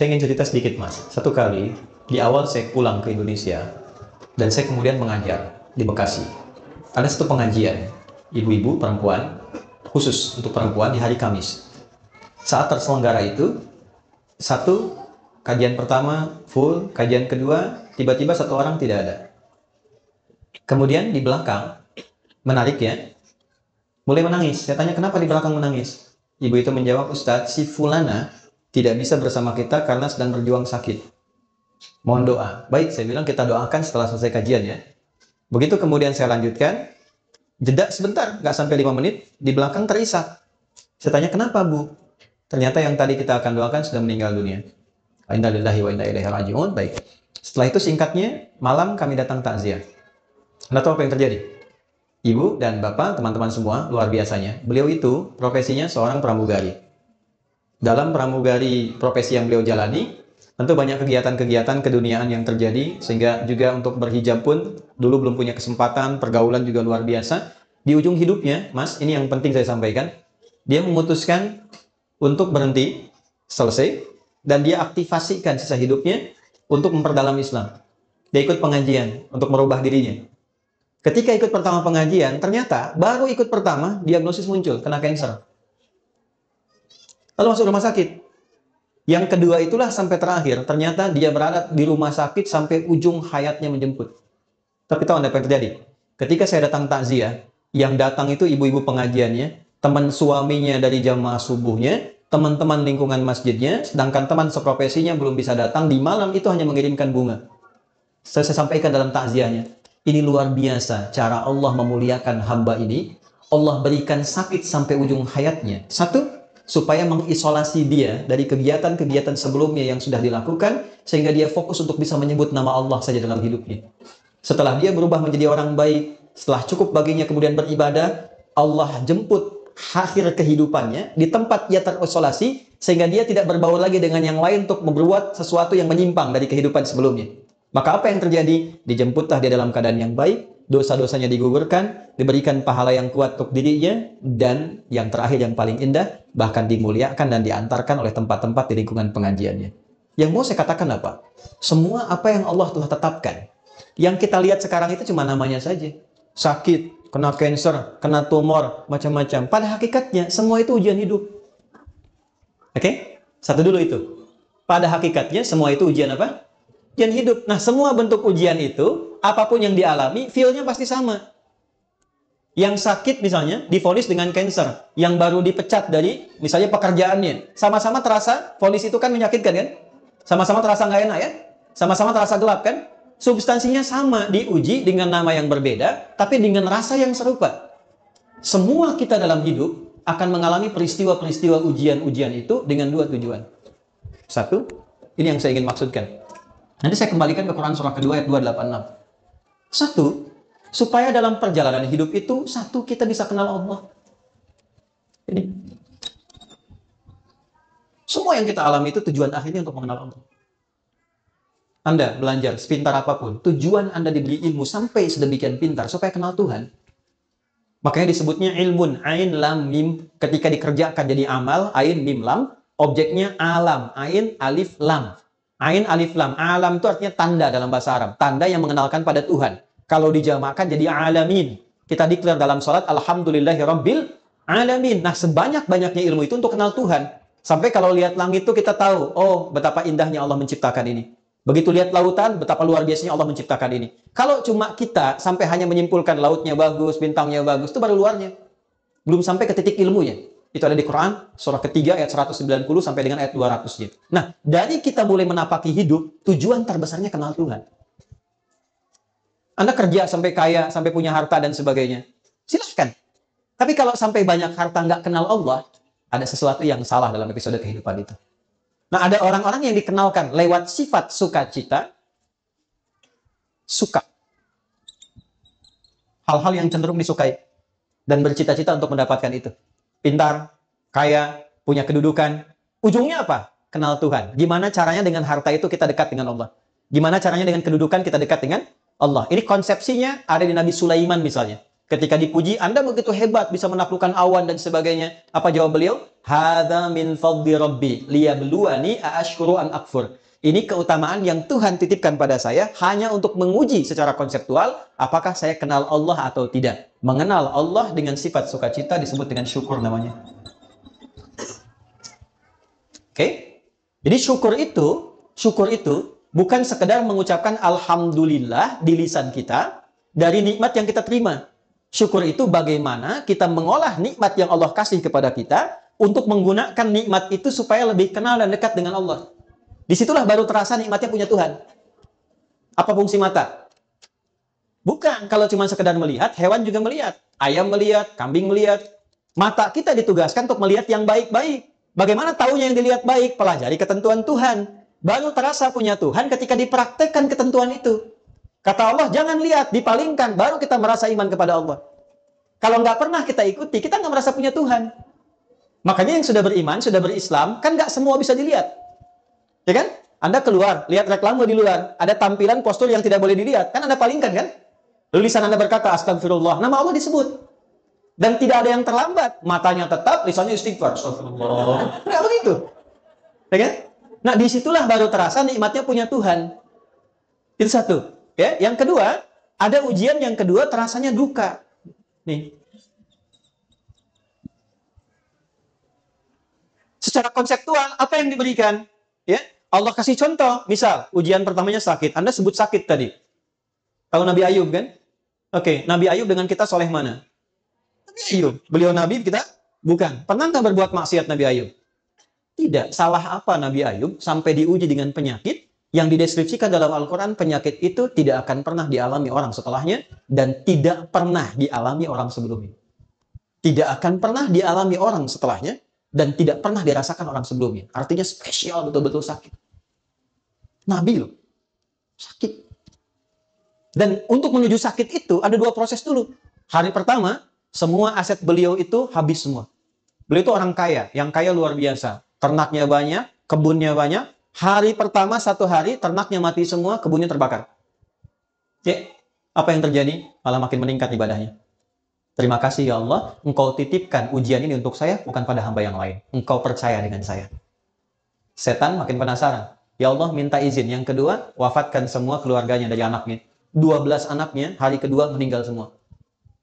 Saya ingin cerita sedikit, Mas. Satu kali, di awal saya pulang ke Indonesia, dan saya kemudian mengajar di Bekasi. Ada satu pengajian, ibu-ibu perempuan, khusus untuk perempuan di hari Kamis. Saat terselenggara itu, satu, kajian pertama full, kajian kedua, tiba-tiba satu orang tidak ada. Kemudian di belakang, menarik ya, mulai menangis. Saya tanya, kenapa di belakang menangis? Ibu itu menjawab, Ustadz, si Fulana tidak bisa bersama kita karena sedang berjuang sakit. Mohon doa. Baik, saya bilang kita doakan setelah selesai kajian ya. Begitu kemudian saya lanjutkan, jeda sebentar, nggak sampai 5 menit, di belakang terisak. Saya tanya, kenapa Bu? Ternyata yang tadi kita akan doakan sudah meninggal dunia. Inna lillahi wa inna ilaihi raji'un. Baik. Setelah itu singkatnya, malam kami datang takziah. Anda tahu apa yang terjadi? Ibu dan Bapak, teman-teman semua, luar biasanya. Beliau itu profesinya seorang pramugari. Dalam pramugari profesi yang beliau jalani, tentu banyak kegiatan-kegiatan keduniaan yang terjadi, sehingga juga untuk berhijab pun dulu belum punya kesempatan, pergaulan juga luar biasa. Di ujung hidupnya, Mas, ini yang penting saya sampaikan, dia memutuskan untuk berhenti, selesai, dan dia aktifasikan sisa hidupnya untuk memperdalam Islam. Dia ikut pengajian untuk merubah dirinya. Ketika ikut pertama pengajian, ternyata baru ikut pertama, diagnosis muncul, kena kanker. Lalu masuk rumah sakit. Yang kedua itulah sampai terakhir, ternyata dia berada di rumah sakit sampai ujung hayatnya menjemput. Tapi tahu Anda apa yang terjadi? Ketika saya datang takziah, yang datang itu ibu-ibu pengajiannya, teman suaminya dari jamaah subuhnya, teman-teman lingkungan masjidnya, sedangkan teman seprofesinya belum bisa datang, di malam itu hanya mengirimkan bunga. Saya sampaikan dalam takziahnya, ini luar biasa cara Allah memuliakan hamba ini. Allah berikan sakit sampai ujung hayatnya. Satu, supaya mengisolasi dia dari kegiatan-kegiatan sebelumnya yang sudah dilakukan, sehingga dia fokus untuk bisa menyebut nama Allah saja dalam hidupnya. Setelah dia berubah menjadi orang baik, setelah cukup baginya kemudian beribadah, Allah jemput akhir kehidupannya di tempat dia terisolasi, sehingga dia tidak berbaur lagi dengan yang lain untuk membuat sesuatu yang menyimpang dari kehidupan sebelumnya. Maka apa yang terjadi? Dijemputlah dia dalam keadaan yang baik, dosa-dosanya digugurkan, diberikan pahala yang kuat untuk dirinya, dan yang terakhir yang paling indah, bahkan dimuliakan dan diantarkan oleh tempat-tempat di lingkungan pengajiannya. Yang mau saya katakan apa? Semua apa yang Allah telah tetapkan, yang kita lihat sekarang itu cuma namanya saja. Sakit, kena kanker, kena tumor, macam-macam. Pada hakikatnya, semua itu ujian hidup. Oke? Satu dulu itu. Pada hakikatnya, semua itu ujian apa? Ujian hidup. Nah, semua bentuk ujian itu, apapun yang dialami, feel-nya pasti sama. Yang sakit misalnya, divonis dengan kanker. Yang baru dipecat dari, misalnya pekerjaannya. Sama-sama terasa, vonis itu kan menyakitkan kan? Sama-sama terasa nggak enak ya? Sama-sama terasa gelap kan? Substansinya sama, diuji dengan nama yang berbeda, tapi dengan rasa yang serupa. Semua kita dalam hidup akan mengalami peristiwa-peristiwa ujian-ujian itu dengan dua tujuan. Satu, ini yang saya ingin maksudkan. Nanti saya kembalikan ke Quran surah kedua ayat 286. Satu, supaya dalam perjalanan hidup itu, satu, kita bisa kenal Allah. Ini. Semua yang kita alami itu tujuan akhirnya untuk mengenal Allah. Anda belajar sepintar apapun, tujuan Anda diberi ilmu sampai sedemikian pintar supaya kenal Tuhan. Makanya disebutnya ilmun, ain, lam, mim. Ketika dikerjakan jadi amal, ain, mim, lam. Objeknya alam, ain, alif, lam. Ain, alif, lam. Alam itu artinya tanda dalam bahasa Arab. Tanda yang mengenalkan pada Tuhan. Kalau dijamakkan jadi alamin. Kita declare dalam sholat, alhamdulillahi rabbil alamin. Nah, sebanyak-banyaknya ilmu itu untuk kenal Tuhan. Sampai kalau lihat langit itu kita tahu, oh betapa indahnya Allah menciptakan ini. Begitu lihat lautan, betapa luar biasanya Allah menciptakan ini. Kalau cuma kita sampai hanya menyimpulkan lautnya bagus, bintangnya bagus, itu baru luarnya. Belum sampai ke titik ilmunya. Itu ada di Quran, surah ketiga ayat 190 sampai dengan ayat 200. Nah, dari kita mulai menapaki hidup, tujuan terbesarnya kenal Tuhan. Anda kerja sampai kaya, sampai punya harta dan sebagainya. Silahkan. Tapi kalau sampai banyak harta nggak kenal Allah, ada sesuatu yang salah dalam episode kehidupan itu. Nah, ada orang-orang yang dikenalkan lewat sifat sukacita, suka. Hal-hal yang cenderung disukai. Dan bercita-cita untuk mendapatkan itu. Pintar, kaya, punya kedudukan. Ujungnya apa? Kenal Tuhan. Gimana caranya dengan harta itu kita dekat dengan Allah? Gimana caranya dengan kedudukan kita dekat dengan Allah? Ini konsepsinya ada di Nabi Sulaiman misalnya. Ketika dipuji, Anda begitu hebat, bisa menaklukkan awan dan sebagainya. Apa jawab beliau? Hadza min fadli rabbi liyabluwani aashkuru am akfur. Ini keutamaan yang Tuhan titipkan pada saya hanya untuk menguji secara konseptual apakah saya kenal Allah atau tidak. Mengenal Allah dengan sifat sukacita disebut dengan syukur namanya. Oke? Jadi syukur itu bukan sekedar mengucapkan alhamdulillah di lisan kita dari nikmat yang kita terima. Syukur itu bagaimana kita mengolah nikmat yang Allah kasih kepada kita untuk menggunakan nikmat itu supaya lebih kenal dan dekat dengan Allah. Disitulah baru terasa nikmatnya punya Tuhan. Apa fungsi mata? Bukan kalau cuma sekedar melihat, hewan juga melihat. Ayam melihat, kambing melihat. Mata kita ditugaskan untuk melihat yang baik-baik. Bagaimana taunya yang dilihat baik? Pelajari ketentuan Tuhan. Baru terasa punya Tuhan ketika dipraktekkan ketentuan itu. Kata Allah, jangan lihat, dipalingkan. Baru kita merasa iman kepada Allah. Kalau nggak pernah kita ikuti, kita nggak merasa punya Tuhan. Makanya yang sudah beriman, sudah berislam, kan nggak semua bisa dilihat. Ya kan? Anda keluar, lihat reklame di luar. Ada tampilan postur yang tidak boleh dilihat. Kan Anda palingkan kan? Lalu lisan Anda berkata, astagfirullah. Nama Allah disebut. Dan tidak ada yang terlambat. Matanya tetap, lisannya istighfar. Astagfirullah. Nggak begitu. Ya kan? Nah, disitulah baru terasa nikmatnya punya Tuhan. Itu satu. Ya, yang kedua, ada ujian yang kedua terasanya duka. Nih. Secara konseptual, apa yang diberikan? Ya, Allah kasih contoh. Misal, ujian pertamanya sakit. Anda sebut sakit tadi. Tahu Nabi Ayub kan? Oke, Nabi Ayub dengan kita soleh mana? Nabi Ayub. Beliau Nabi, kita bukan. Pernah nggak berbuat maksiat Nabi Ayub? Tidak. Salah apa Nabi Ayub sampai diuji dengan penyakit yang dideskripsikan dalam Al-Quran? Penyakit itu tidak akan pernah dialami orang setelahnya dan tidak pernah dialami orang sebelumnya. Tidak akan pernah dialami orang setelahnya dan tidak pernah dirasakan orang sebelumnya. Artinya spesial, betul-betul sakit. Nabi loh. Sakit. Dan untuk menuju sakit itu ada dua proses dulu. Hari pertama, semua aset beliau itu habis semua. Beliau itu orang kaya, yang kaya luar biasa. Ternaknya banyak, kebunnya banyak. Hari pertama, satu hari, ternaknya mati semua, kebunnya terbakar. Ya, apa yang terjadi? Malah makin meningkat ibadahnya. Terima kasih ya Allah, Engkau titipkan ujian ini untuk saya, bukan pada hamba yang lain. Engkau percaya dengan saya. Setan makin penasaran. Ya Allah, minta izin. Yang kedua, wafatkan semua keluarganya dari anaknya. 12 anaknya, hari kedua meninggal semua.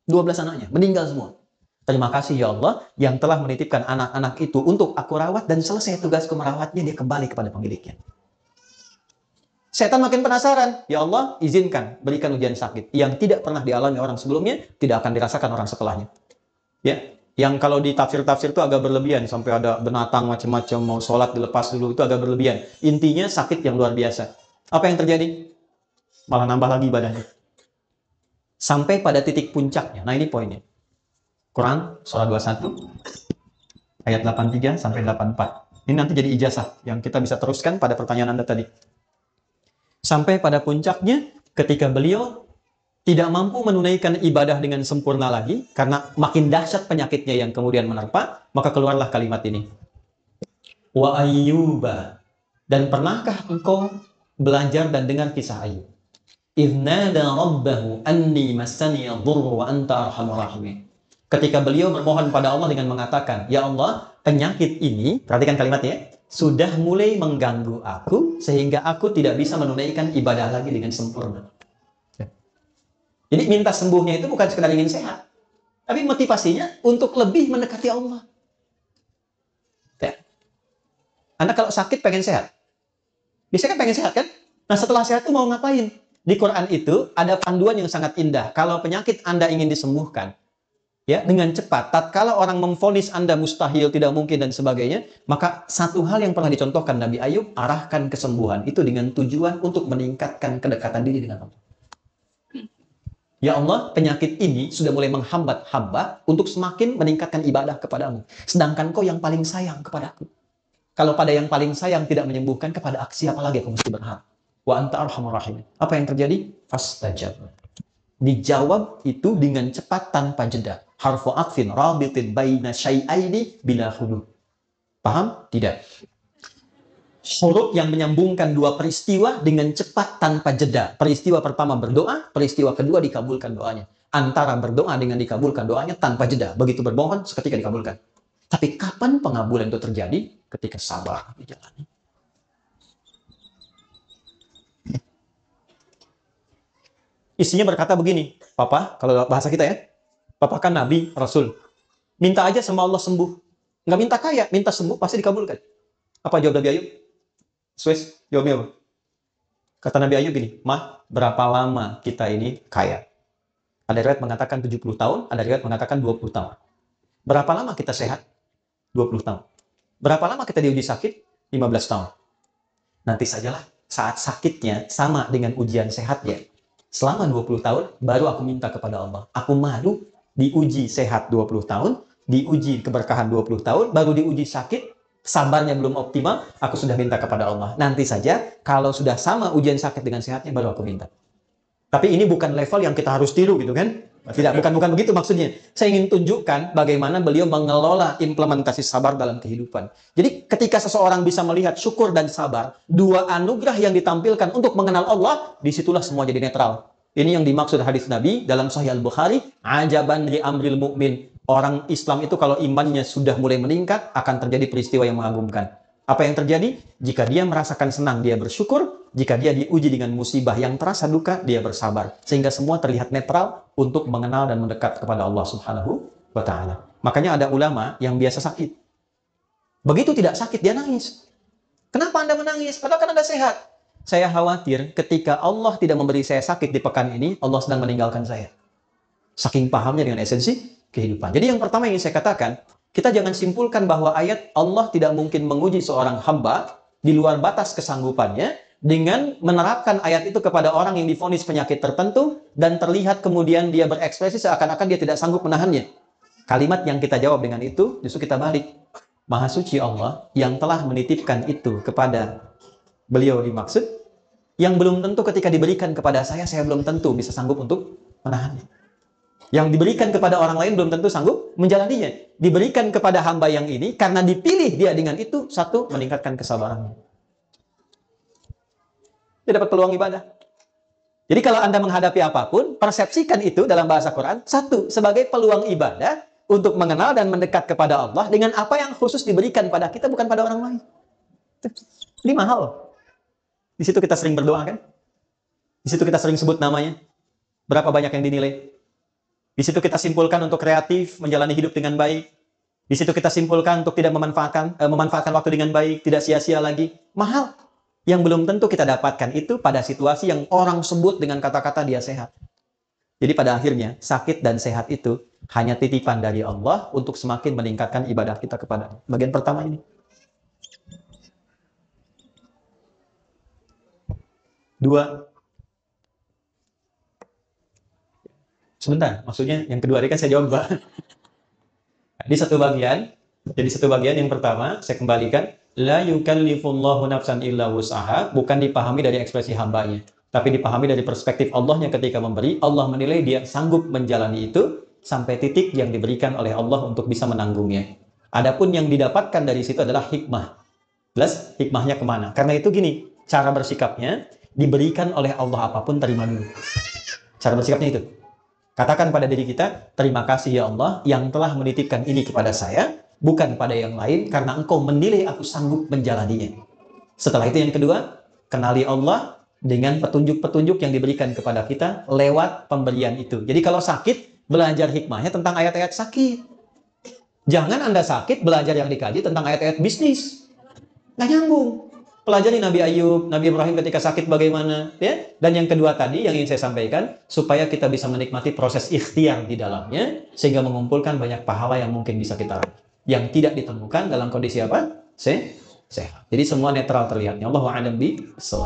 12 anaknya, meninggal semua. Terima kasih ya Allah, yang telah menitipkan anak-anak itu untuk aku rawat, dan selesai tugasku merawatnya, dia kembali kepada pemiliknya. Setan makin penasaran. Ya Allah, izinkan, berikan ujian sakit yang tidak pernah dialami orang sebelumnya, tidak akan dirasakan orang setelahnya. Ya, yang kalau di tafsir-tafsir itu agak berlebihan, sampai ada binatang macam-macam, mau sholat dilepas dulu, itu agak berlebihan. Intinya sakit yang luar biasa. Apa yang terjadi? Malah nambah lagi ibadahnya. Sampai pada titik puncaknya. Nah, ini poinnya. Quran, surah 21, ayat 83 sampai 84. Ini nanti jadi ijazah yang kita bisa teruskan pada pertanyaan Anda tadi. Sampai pada puncaknya ketika beliau tidak mampu menunaikan ibadah dengan sempurna lagi karena makin dahsyat penyakitnya yang kemudian menerpa, maka keluarlah kalimat ini. Wa ayyuba. Dan pernahkah engkau belajar dan dengar kisah Ayub? Idznada rabbahu anni massani yadhurru wa anta arhamur rahimin. Ketika beliau bermohon pada Allah dengan mengatakan, ya Allah, penyakit ini, perhatikan kalimatnya, sudah mulai mengganggu aku sehingga aku tidak bisa menunaikan ibadah lagi dengan sempurna. Jadi minta sembuhnya itu bukan sekedar ingin sehat, tapi motivasinya untuk lebih mendekati Allah. Ya. Anda kalau sakit pengen sehat, biasanya kan pengen sehat kan? Nah setelah sehat itu mau ngapain? Di Quran itu ada panduan yang sangat indah. Kalau penyakit Anda ingin disembuhkan, ya, dengan cepat, tatkala orang memvonis Anda mustahil, tidak mungkin dan sebagainya, maka satu hal yang pernah dicontohkan Nabi Ayub, arahkan kesembuhan itu dengan tujuan untuk meningkatkan kedekatan diri dengan Allah. Ya Allah, penyakit ini sudah mulai menghambat hamba untuk semakin meningkatkan ibadah kepadamu. Sedangkan kau yang paling sayang kepadaku. Kalau pada yang paling sayang tidak menyembuhkan, kepada aksi apa lagi aku mesti berharap? Wa anta arhamur rahimin. Apa yang terjadi? Fastajab. Dijawab itu dengan cepat tanpa jeda. Harfu aqfin rabitin baina syai'aini bila hudud. Paham? Tidak. Huruf yang menyambungkan dua peristiwa dengan cepat tanpa jeda. Peristiwa pertama berdoa, peristiwa kedua dikabulkan doanya. antara berdoa dengan dikabulkan doanya tanpa jeda. Begitu bermohon, seketika dikabulkan. Tapi kapan pengabulan itu terjadi? Ketika sabar dijalani. Istrinya berkata begini, Papa, kalau bahasa kita ya, Papa kan Nabi, Rasul. Minta aja sama Allah sembuh. Nggak minta kaya, minta sembuh, pasti dikabulkan. Apa jawab Nabi Ayub? Swiss, jawabnya apa? Kata Nabi Ayub gini, Mah, berapa lama kita ini kaya? Ada riwayat mengatakan 70 tahun, ada riwayat mengatakan 20 tahun. Berapa lama kita sehat? 20 tahun. Berapa lama kita diuji sakit? 15 tahun. Nanti sajalah saat sakitnya sama dengan ujian sehatnya. Selama 20 tahun, baru aku minta kepada Allah. Aku malu diuji sehat 20 tahun, diuji keberkahan 20 tahun, baru diuji sakit, sabarnya belum optimal, aku sudah minta kepada Allah. Nanti saja, kalau sudah sama ujian sakit dengan sehatnya, baru aku minta. Tapi ini bukan level yang kita harus tiru gitu kan? Tidak, bukan begitu maksudnya. Saya ingin tunjukkan bagaimana beliau mengelola implementasi sabar dalam kehidupan. Jadi ketika seseorang bisa melihat syukur dan sabar, dua anugerah yang ditampilkan untuk mengenal Allah, disitulah semua jadi netral. Ini yang dimaksud hadis Nabi dalam Sahih Al-Bukhari, ajaban li amril mu'min. Orang Islam itu kalau imannya sudah mulai meningkat, akan terjadi peristiwa yang mengagumkan. Apa yang terjadi? Jika dia merasakan senang, dia bersyukur. Jika dia diuji dengan musibah yang terasa duka, dia bersabar. Sehingga semua terlihat netral untuk mengenal dan mendekat kepada Allah Subhanahu wa Ta'ala. Makanya ada ulama yang biasa sakit. Begitu tidak sakit, dia nangis. Kenapa Anda menangis? Padahal kan Anda sehat. Saya khawatir ketika Allah tidak memberi saya sakit di pekan ini, Allah sedang meninggalkan saya. Saking pahamnya dengan esensi kehidupan. Jadi yang pertama yang ingin saya katakan, kita jangan simpulkan bahwa ayat Allah tidak mungkin menguji seorang hamba di luar batas kesanggupannya dengan menerapkan ayat itu kepada orang yang divonis penyakit tertentu dan terlihat kemudian dia berekspresi seakan-akan dia tidak sanggup menahannya. Kalimat yang kita jawab dengan itu justru kita balik. Maha suci Allah yang telah menitipkan itu kepada beliau dimaksud, yang belum tentu ketika diberikan kepada saya belum tentu bisa sanggup untuk menahannya. Yang diberikan kepada orang lain belum tentu sanggup menjalaninya. Diberikan kepada hamba yang ini, karena dipilih dia dengan itu, satu, meningkatkan kesabarannya. Dia dapat peluang ibadah. Jadi kalau Anda menghadapi apapun, persepsikan itu dalam bahasa Quran, satu, sebagai peluang ibadah, untuk mengenal dan mendekat kepada Allah, dengan apa yang khusus diberikan pada kita, bukan pada orang lain. Ini mahal. Di situ kita sering berdoa kan? Di situ kita sering sebut namanya. Berapa banyak yang dinilai? Di situ kita simpulkan untuk kreatif, menjalani hidup dengan baik. Di situ kita simpulkan untuk tidak memanfaatkan waktu dengan baik, tidak sia-sia lagi. Mahal. Yang belum tentu kita dapatkan itu pada situasi yang orang sebut dengan kata-kata dia sehat. Jadi pada akhirnya, sakit dan sehat itu hanya titipan dari Allah untuk semakin meningkatkan ibadah kita kepada bagian pertama ini. Dua. Sebentar, maksudnya yang kedua tadi kan saya jawab, Pak. Di satu bagian, jadi satu bagian yang pertama, saya kembalikan, la yukallifullahu nafsan illa wus'aha, bukan dipahami dari ekspresi hambanya, tapi dipahami dari perspektif Allahnya ketika memberi. Allah menilai dia sanggup menjalani itu sampai titik yang diberikan oleh Allah untuk bisa menanggungnya. Adapun yang didapatkan dari situ adalah hikmah. Jelas hikmahnya kemana? Karena itu gini, cara bersikapnya diberikan oleh Allah apapun, terima dulu. Cara bersikapnya itu. Katakan pada diri kita, terima kasih ya Allah yang telah menitipkan ini kepada saya, bukan pada yang lain, karena engkau menilai aku sanggup menjalaninya. Setelah itu yang kedua, kenali Allah dengan petunjuk-petunjuk yang diberikan kepada kita lewat pemberian itu. Jadi kalau sakit, belajar hikmahnya tentang ayat-ayat sakit. Jangan Anda sakit, belajar yang dikaji tentang ayat-ayat bisnis. Nggak nyambung. Pelajari Nabi Ayub, Nabi Ibrahim ketika sakit bagaimana, ya. Dan yang kedua tadi yang ingin saya sampaikan, supaya kita bisa menikmati proses ikhtiar di dalamnya, sehingga mengumpulkan banyak pahala yang mungkin bisa kita raih, yang tidak ditemukan dalam kondisi apa? Sehat. Jadi semua netral terlihatnya. Allahu a'lam bishawab.